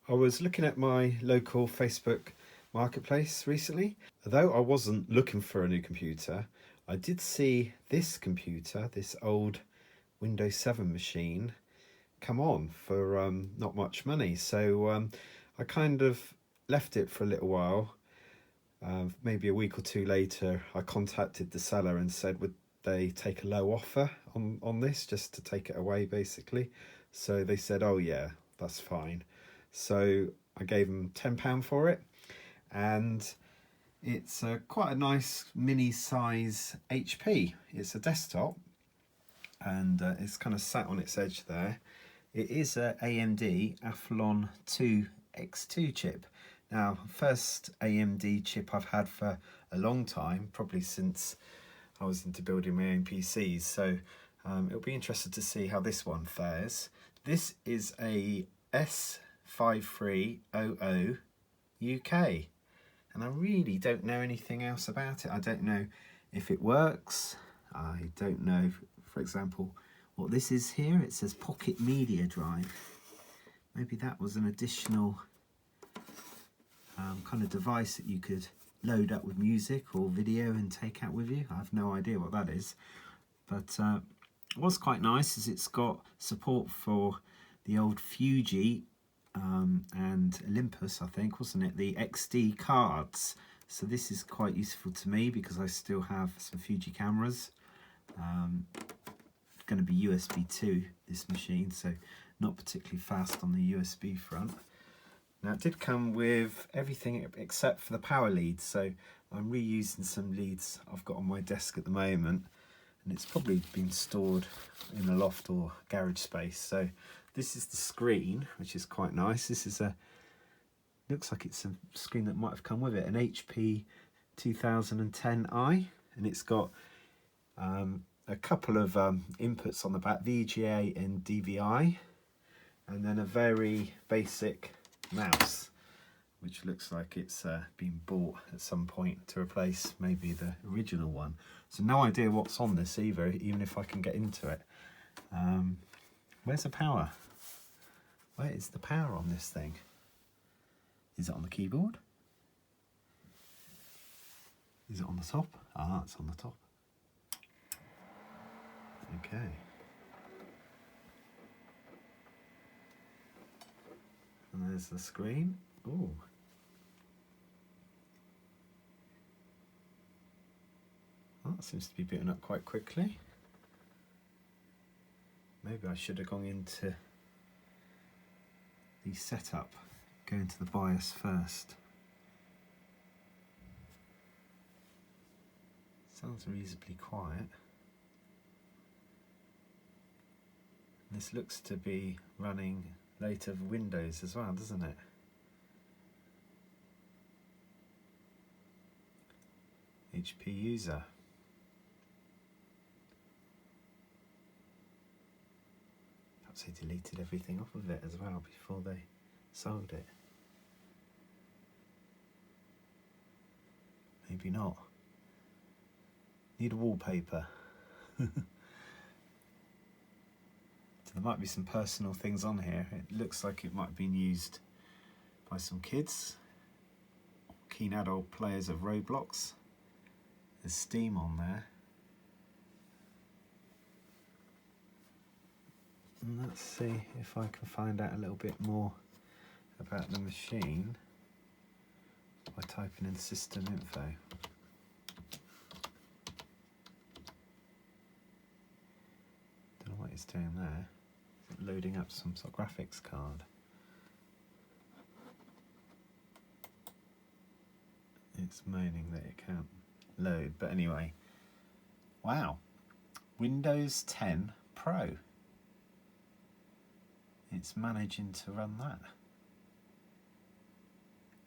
I was looking at my local Facebook marketplace recently. Although I wasn't looking for a new computer, I did see this computer, this old Windows 7 machine, come on for not much money. So I kind of left it for a little while. Maybe a week or two later, I contacted the seller and said, would they take a low offer on this just to take it away, basically. So they said, oh yeah, that's fine. So I gave them £10 for it, and it's quite a nice mini size HP. It's a desktop, and it's kind of sat on its edge there. It is a AMD Athlon 2 X2 chip. Now, first AMD chip I've had for a long time, probably since I was into building my own PCs. So it'll be interesting to see how this one fares. This is a S5300UK, and I really don't know anything else about it. I don't know if it works. I don't know, for example, what this is here. It says Pocket Media Drive. Maybe that was an additional kind of device that you could load up with music or video and take out with you. I have no idea what that is, but what's quite nice is it's got support for the old Fuji and Olympus, I think, wasn't it, the XD cards. So this is quite useful to me because I still have some Fuji cameras. It's going to be USB 2, this machine, so not particularly fast on the USB front. Now, it did come with everything except for the power leads, so I'm reusing some leads I've got on my desk at the moment, and it's probably been stored in a loft or garage space. So this is the screen, which is quite nice. This is looks like it's a screen that might have come with it, an HP 2010i, and it's got a couple of inputs on the back, VGA and DVI, and then a very basic mouse, which looks like it's been bought at some point to replace maybe the original one. So no idea what's on this either, even if I can get into it. Where's the power? Where is the power on this thing? Is it on the keyboard? Is it on the top? Ah, it's on the top. Okay. And there's the screen. Ooh. Well, that seems to be booting up quite quickly. Maybe I should have gone into the setup, go into the BIOS first. Sounds reasonably quiet. This looks to be running native Windows as well, doesn't it? HP user. Perhaps they deleted everything off of it as well before they sold it. Maybe not. Need a wallpaper. There might be some personal things on here. It looks like it might have been used by some kids, keen adult players of Roblox. There's Steam on there. And let's see if I can find out a little bit more about the machine by typing in system info. Don't know what it's doing there. Loading up some sort of graphics card. It's moaning that it can't load, but anyway. Wow, Windows 10 Pro. It's managing to run that.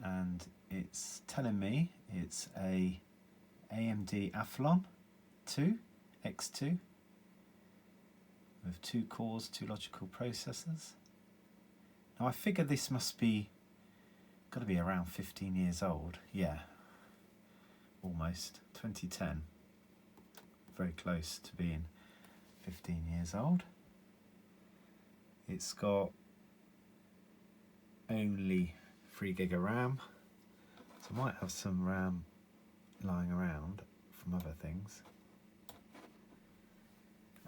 And it's telling me it's a AMD Athlon 2 X2 with 2 cores, 2 logical processors. Now I figure this must be got to be around 15 years old. Yeah, almost 2010. Very close to being 15 years old. It's got only 3 gig of RAM, so I might have some RAM lying around from other things.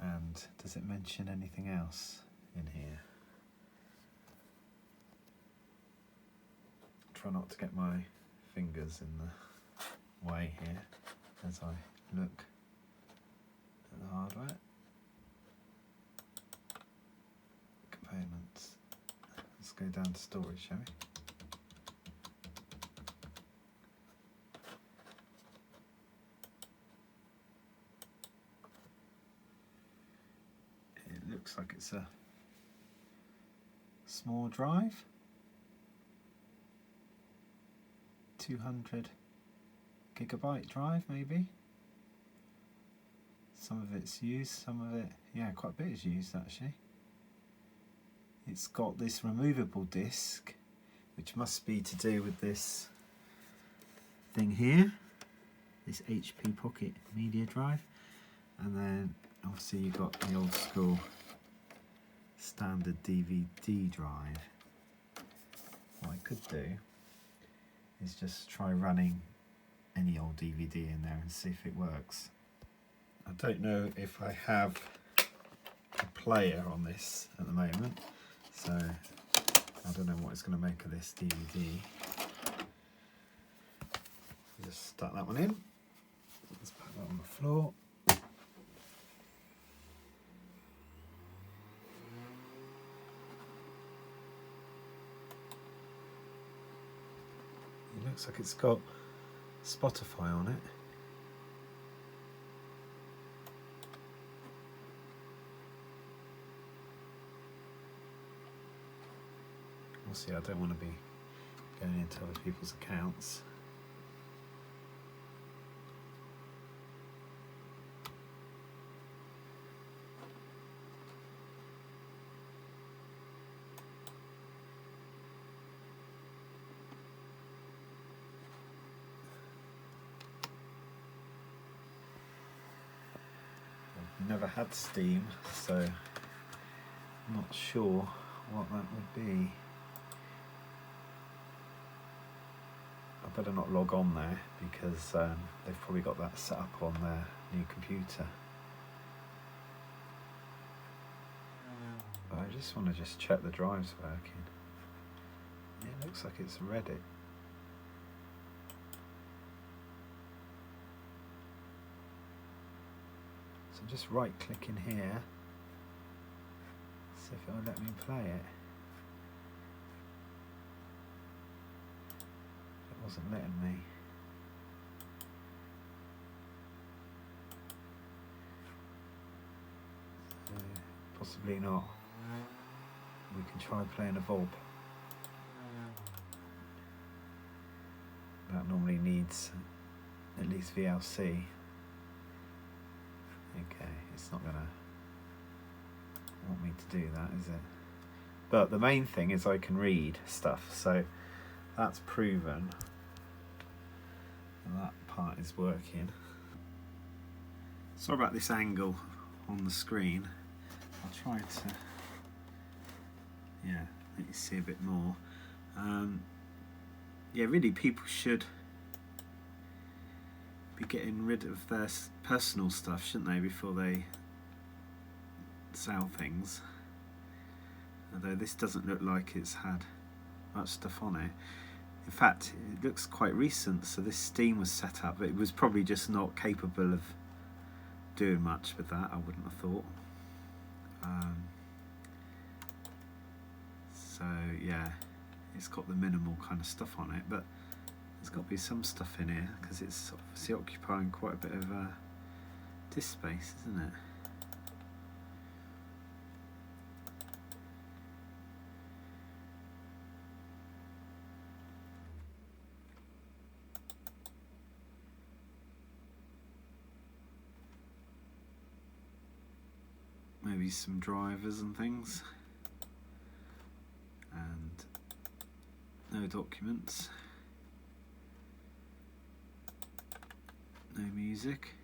And does it mention anything else in here? Try not to get my fingers in the way here as I look at the hardware. Components. Let's go down to storage, shall we? It looks like it's a small drive. 200 gigabyte drive, maybe. Some of it's used, some of it, yeah, quite a bit is used actually. It's got this removable disc, which must be to do with this thing here, this HP Pocket media drive. And then obviously you've got the old school standard DVD drive. What I could do is just try running any old DVD in there and see if it works. I don't know if I have a player on this at the moment, so I don't know what it's going to make of this DVD. Just stuck that one in. Let's put that on the floor. It looks like it's got Spotify on it. Obviously I don't want to be going into other people's accounts. I've never had Steam, so I'm not sure what that would be. I better not log on there because they've probably got that set up on their new computer. But I just want to check the drive's working. It looks like it's read it. So just right click in here, see if it'll let me play it. It wasn't letting me. So possibly not. We can try playing a VOB. That normally needs at least VLC. Okay, it's not gonna want me to do that, is it? But the main thing is I can read stuff, so that's proven. And that part is working. Sorry about this angle on the screen. I'll try to, yeah, let you see a bit more. Yeah, really people should be getting rid of their personal stuff, shouldn't they, before they sell things. Although this doesn't look like it's had much stuff on it. In fact, it looks quite recent, so this Steam was set up. It was probably just not capable of doing much with that, I wouldn't have thought. So yeah, it's got the minimal kind of stuff on it, but there's got to be some stuff in here because it's obviously occupying quite a bit of disk space, isn't it? Maybe some drivers and things, and no documents, no music.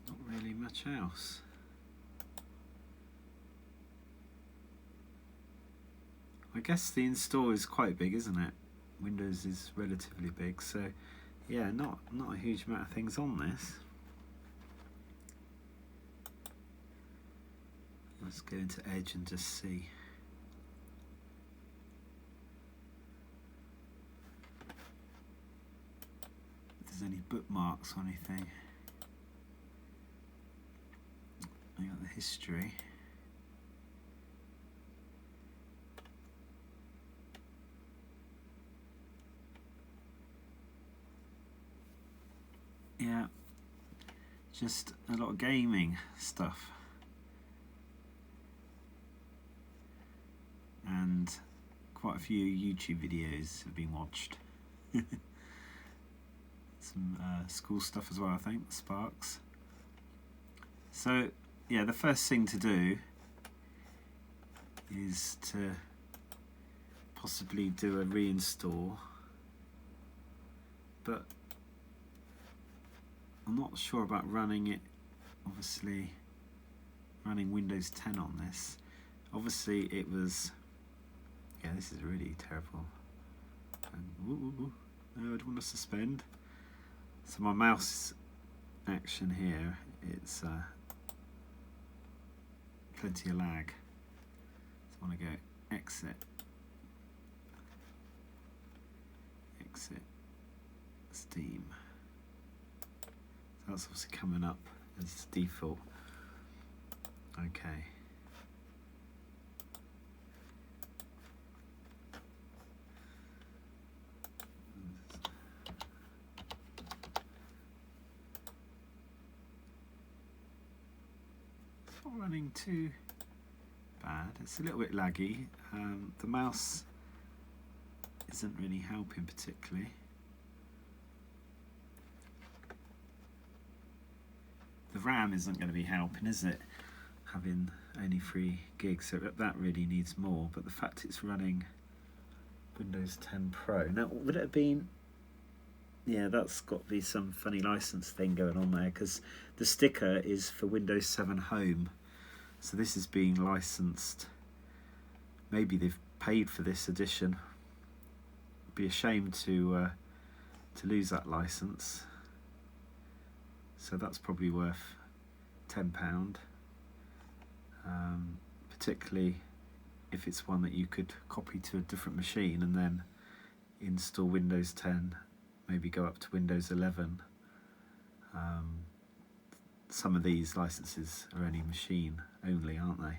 Not really much else. I guess the install is quite big, isn't it? Windows is relatively big, so yeah, not a huge amount of things on this. Let's go into Edge and just see. If there's any bookmarks or anything. I got the history. Yeah, just a lot of gaming stuff. And quite a few YouTube videos have been watched. Some school stuff as well, I think, Sparks. So, yeah, the first thing to do is to possibly do a reinstall. But I'm not sure about running it, obviously, running Windows 10 on this. Obviously, it was... Yeah, this is really terrible. No, I don't want to suspend. So my mouse action here, it's plenty of lag. So I want to go exit, Steam. So that's obviously coming up as default. Okay. It's not running too bad. It's a little bit laggy. The mouse isn't really helping particularly. The RAM isn't going to be helping, is it? Having only 3 gigs, so that really needs more. But the fact it's running Windows 10 Pro. Now, would it have been... Yeah, that's got to be some funny license thing going on there, because the sticker is for Windows 7 Home. So this is being licensed. Maybe they've paid for this edition. It'd be a shame to lose that license. So that's probably worth £10, particularly if it's one that you could copy to a different machine and then install Windows 10, maybe go up to Windows 11. Some of these licenses are only machine only, aren't they?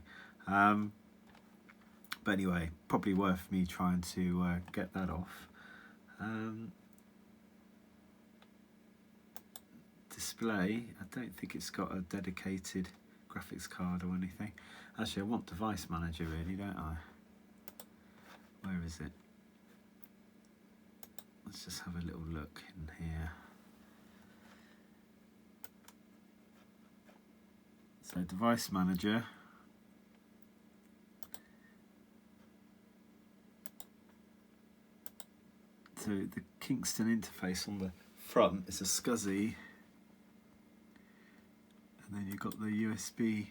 But anyway, probably worth me trying to get that off. Display, I don't think it's got a dedicated graphics card or anything. Actually, I want device manager really, don't I? Where is it? Let's just have a little look in here. So device manager. So the Kingston interface on the front is a SCSI. And then you've got the USB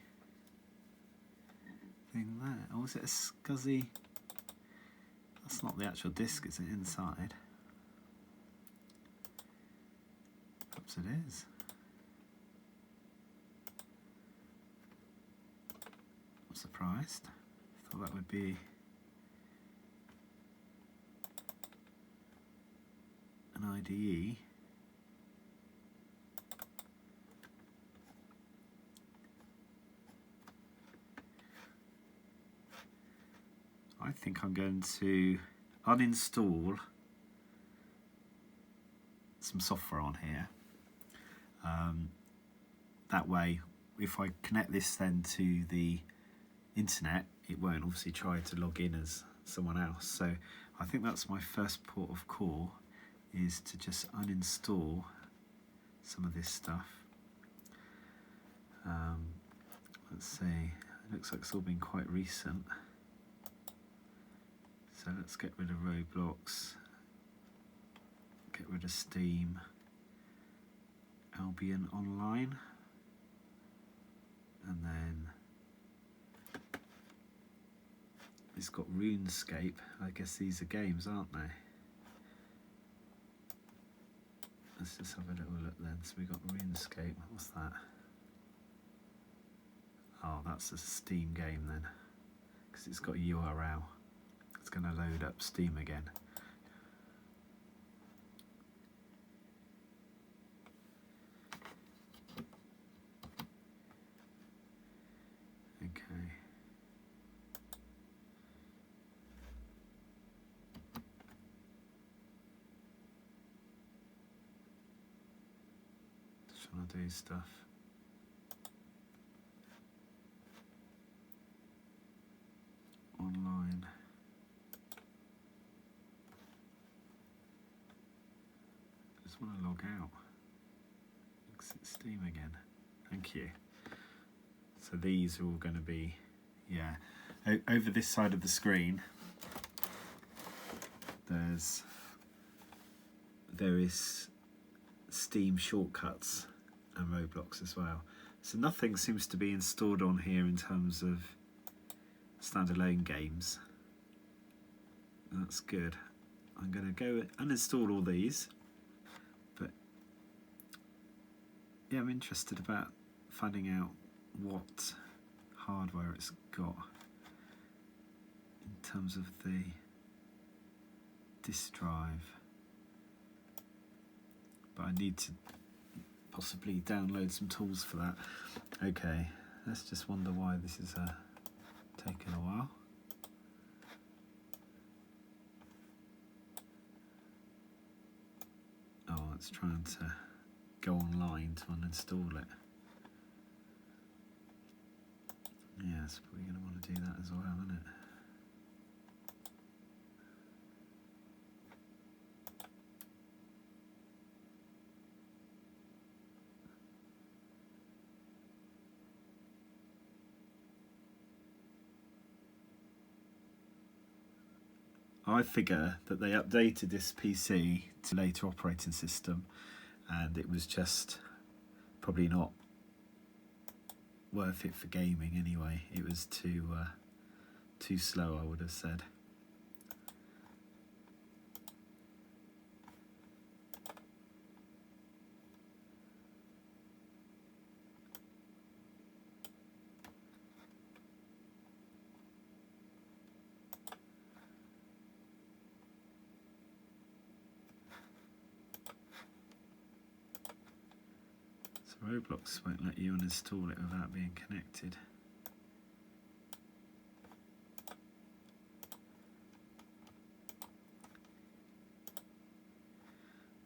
thing there. Oh, is it a SCSI? That's not the actual disc, is it, inside? Perhaps it is. I'm surprised. Thought that would be an IDE. I think I'm going to uninstall some software on here. That way, if I connect this then to the internet, it won't obviously try to log in as someone else. So I think that's my first port of call, is to just uninstall some of this stuff. Let's see, it looks like it's all been quite recent. So let's get rid of Roblox, get rid of Steam, Albion Online. And then it's got RuneScape. I guess these are games, aren't they? Let's just have a little look then. So we got RuneScape. What's that? Oh, that's a Steam game then, because it's got a URL. It's going to load up Steam again. Okay. Just trying to do stuff. Online. Just want to log out. Exit Steam again. Thank you. So these are all going to be, yeah, over this side of the screen. There's various Steam shortcuts and Roblox as well. So nothing seems to be installed on here in terms of standalone games. That's good. I'm going to go uninstall all these, but yeah, I'm interested about finding out what hardware it's got in terms of the disk drive. But I need to possibly download some tools for that. Okay, let's just wonder why this is taken a while. Oh, it's trying to go online to uninstall it. Yeah, it's probably going to want to do that as well, isn't it? I figure that they updated this PC to later operating system, and it was just probably not worth it for gaming anyway. It was too slow, I would have said. So Roblox won't let you uninstall it without being connected.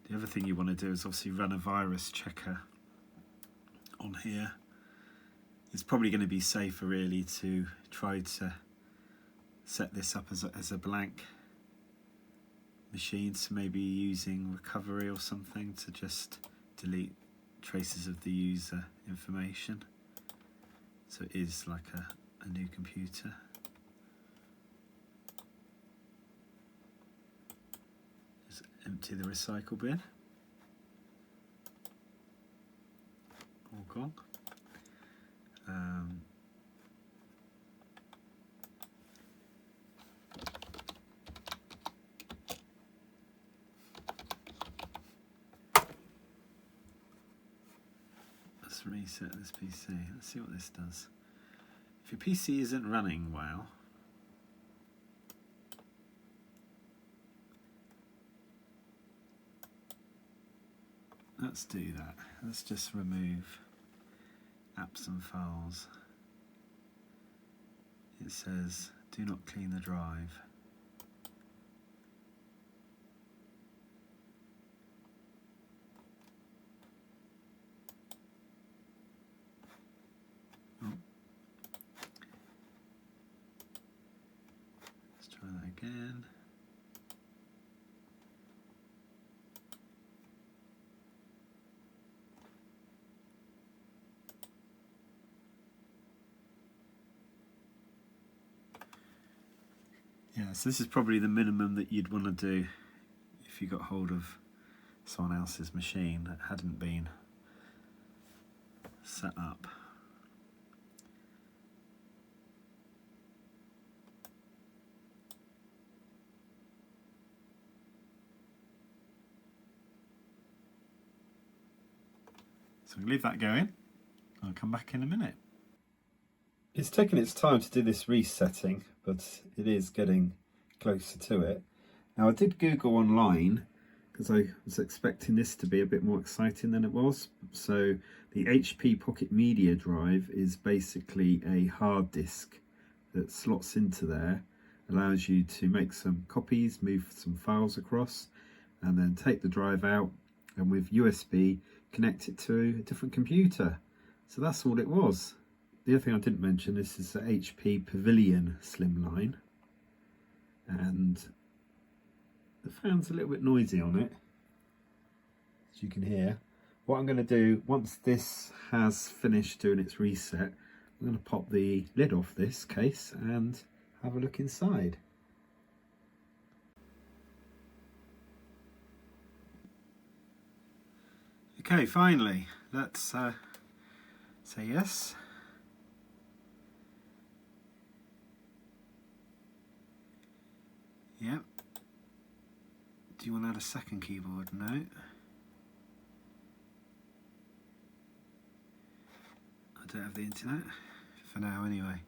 The other thing you want to do is obviously run a virus checker on here. It's probably going to be safer really to try to set this up as a blank machine, so maybe using recovery or something to just delete traces of the user information, so it is like a new computer. Just empty the recycle bin. All gone. Let's reset this PC. Let's see what this does. If your PC isn't running well, let's do that. Let's just remove apps and files. It says do not clean the drive. Oh. Let's try that again. Yeah, so this is probably the minimum that you'd want to do if you got hold of someone else's machine that hadn't been set up. So I'll leave that going. I'll come back in a minute. It's taken its time to do this resetting, but it is getting closer to it. Now I did Google online because I was expecting this to be a bit more exciting than it was. So the HP Pocket Media Drive is basically a hard disk that slots into there, allows you to make some copies, move some files across, and then take the drive out and with USB connect it to a different computer. So that's all it was. The other thing I didn't mention, this is the HP Pavillion Slimline, and the fan's a little bit noisy on it, as you can hear. What I'm going to do, once this has finished doing its reset, I'm going to pop the lid off this case and have a look inside. Okay, finally, let's say yes. Yep. Do you want to add a second keyboard? No. I don't have the internet, for now anyway.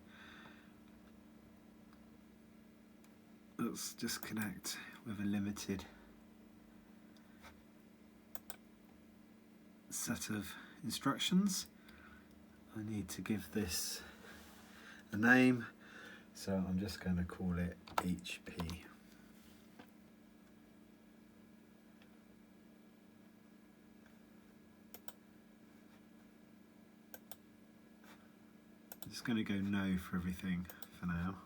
Let's just connect with a limited set of instructions. I need to give this a name, so I'm just going to call it HP. I'm just going to go no for everything for now.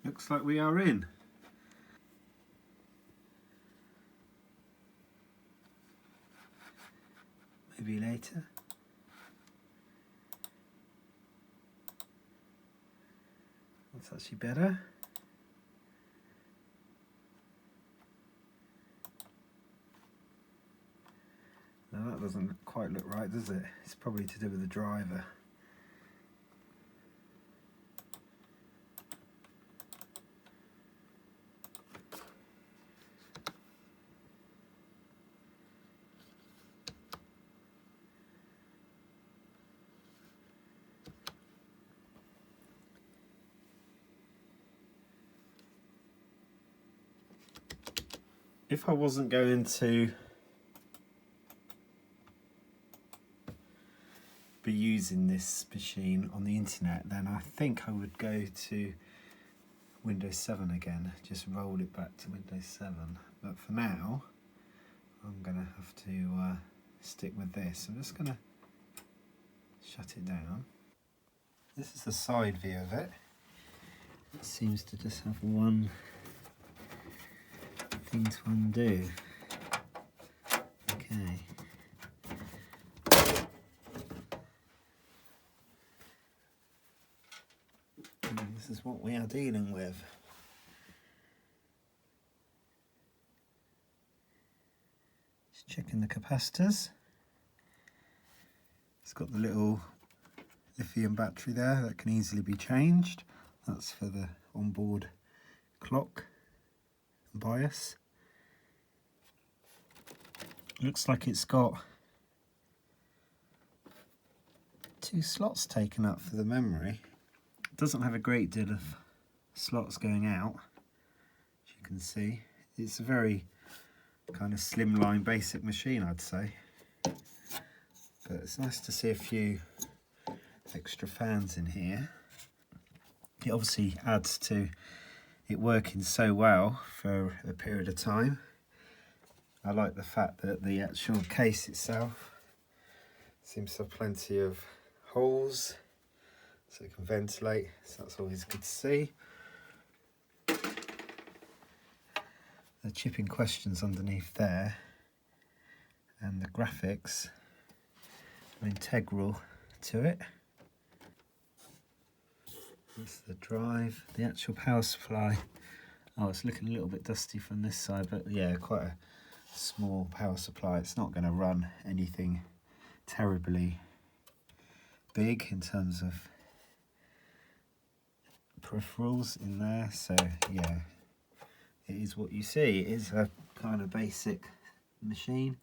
Looks like we are in. Maybe later. That's actually better. No, that doesn't quite look right, does it? It's probably to do with the driver. If I wasn't going to be using this machine on the internet, then I think I would go to Windows 7 again, just roll it back to Windows 7. But for now, I'm going to have to stick with this. I'm just going to shut it down. This is the side view of it. It seems to just have one thing to undo. Okay. And this is what we are dealing with. Just checking the capacitors. It's got the little lithium battery there that can easily be changed. That's for the onboard clock and bias. Looks like it's got 2 slots taken up for the memory. It doesn't have a great deal of slots going out, as you can see. It's a very kind of slimline basic machine, I'd say. But it's nice to see a few extra fans in here. It obviously adds to it working so well for a period of time. I like the fact that the actual case itself seems to have plenty of holes so it can ventilate, so that's always good to see. The chipping questions underneath there and the graphics are integral to it. That's the drive, the actual power supply. Oh, it's looking a little bit dusty from this side, but yeah, quite a small power supply. It's not going to run anything terribly big in terms of peripherals in there, so yeah, it is what you see. It is a kind of basic machine.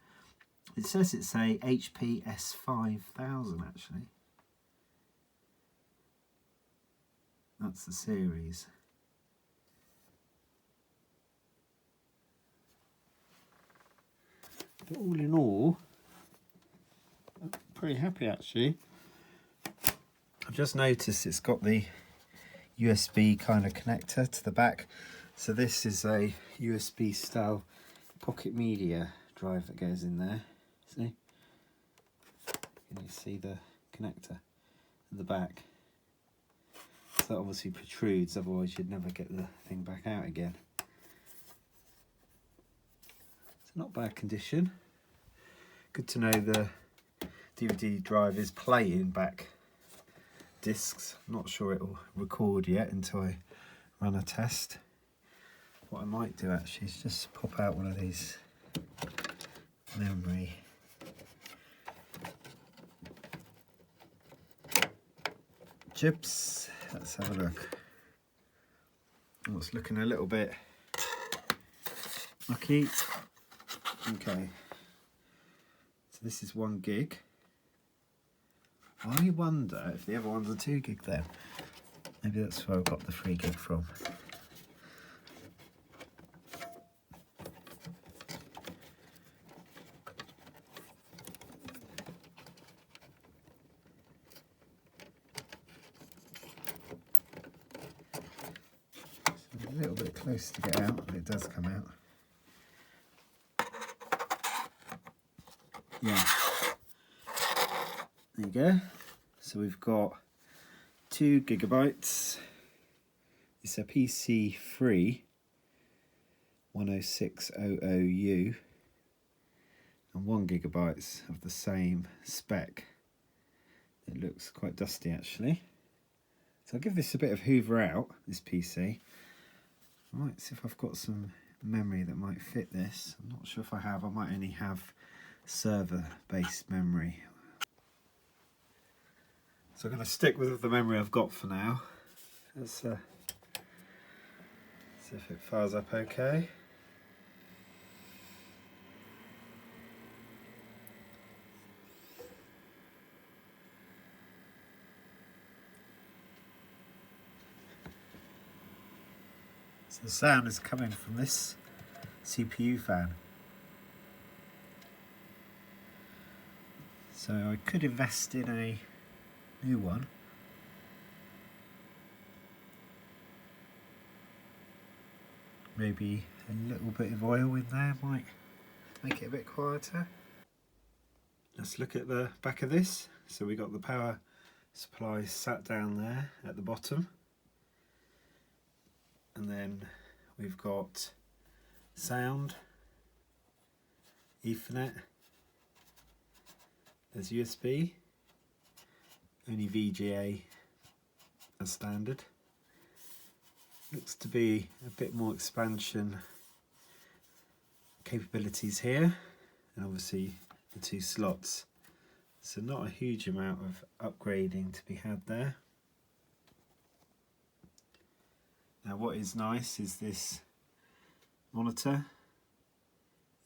It says it's a HP S5000 actually. That's the series. But all in all, I'm pretty happy actually. I've just noticed it's got the USB kind of connector to the back. So this is a USB style pocket media drive that goes in there. See? Can you see the connector at the back? So that obviously protrudes, otherwise you'd never get the thing back out again. It's not bad condition. Good to know the DVD drive is playing back discs. I'm not sure it'll record yet until I run a test. What I might do actually is just pop out one of these memory chips. Let's have a look. Oh, it's looking a little bit mucky. Okay, so this is 1 gig. I wonder if the other one's a 2 gig then. Maybe that's where I got the 3 gig from. It's a little bit close to get out, but it does come out. Yeah. There you go. So we've got 2 gigabytes. It's a PC3 10600U and 1 gigabytes of the same spec. It looks quite dusty actually. So I'll give this a bit of hoover out, this PC. I might see if I've got some memory that might fit this. I'm not sure if I have. I might only have server-based memory. So I'm going to stick with the memory I've got for now. Let's see if it fires up okay. So the sound is coming from this CPU fan. So I could invest in a new one. Maybe a little bit of oil in there might make it a bit quieter. Let's look at the back of this. So we got the power supply sat down there at the bottom. And then we've got sound, Ethernet, there's USB, only VGA as standard. Looks to be a bit more expansion capabilities here, and obviously the 2 slots. So not a huge amount of upgrading to be had there. Now what is nice is this monitor.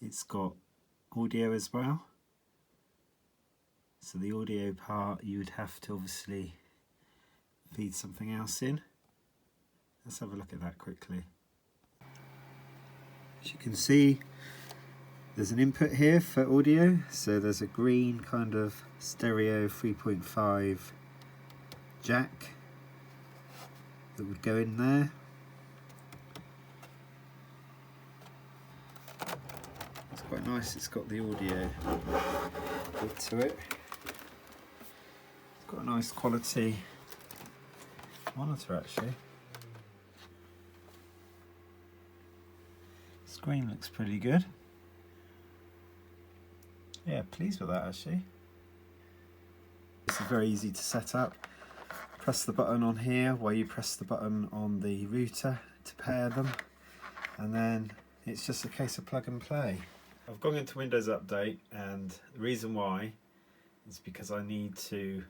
It's got audio as well. So the audio part you would have to obviously feed something else in. Let's have a look at that quickly. As you can see, there's an input here for audio. So there's a green kind of stereo 3.5 jack that would go in there. It's quite nice. It's got the audio bit to it. It's got a nice quality monitor actually. Screen looks pretty good. Yeah, pleased with that actually. This is very easy to set up. Press the button on here while you press the button on the router to pair them, and then it's just a case of plug and play. I've gone into Windows Update, and the reason why is because I need to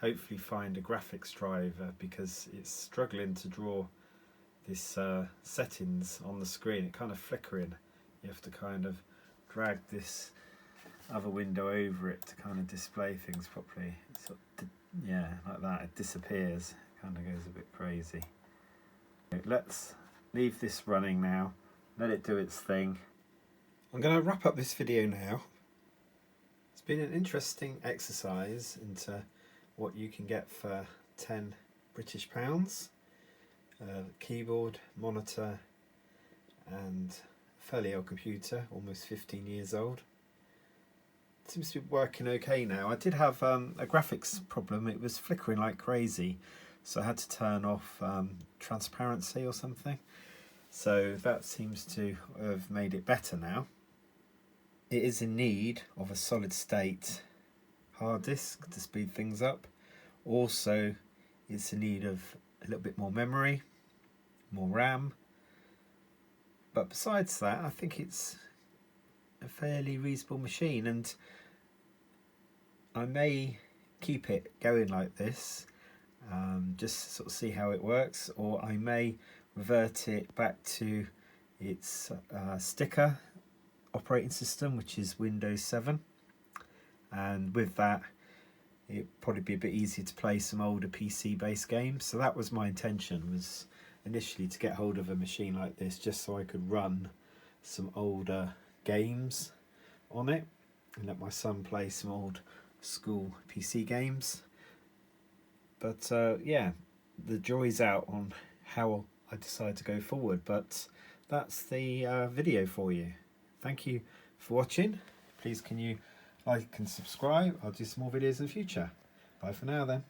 hopefully find a graphics driver, because it's struggling to draw this settings on the screen. It kind of flickering. You have to kind of drag this other window over it to kind of display things properly. It's yeah, like that. It disappears. It kind of goes a bit crazy. Let's leave this running now. Let it do its thing. I'm going to wrap up this video now. It's been an interesting exercise into what you can get for £10 British. Keyboard, monitor, and a fairly old computer, almost 15 years old. It seems to be working okay now. I did have a graphics problem. It was flickering like crazy, so I had to turn off transparency or something. So that seems to have made it better now. It is in need of a solid state hard disk to speed things up. Also, it's in need of a little bit more memory, more RAM. But besides that, I think it's a fairly reasonable machine, and I may keep it going like this, just sort of see how it works, or I may revert it back to its sticker operating system, which is Windows 7, and with that it'd probably be a bit easier to play some older PC based games. So that was my intention, was initially to get hold of a machine like this just so I could run some older games on it and let my son play some old school PC games. But yeah, the jury's out on how I decide to go forward, but that's the video for you. Thank you for watching. Please can you like and subscribe. I'll do some more videos in the future. Bye for now then.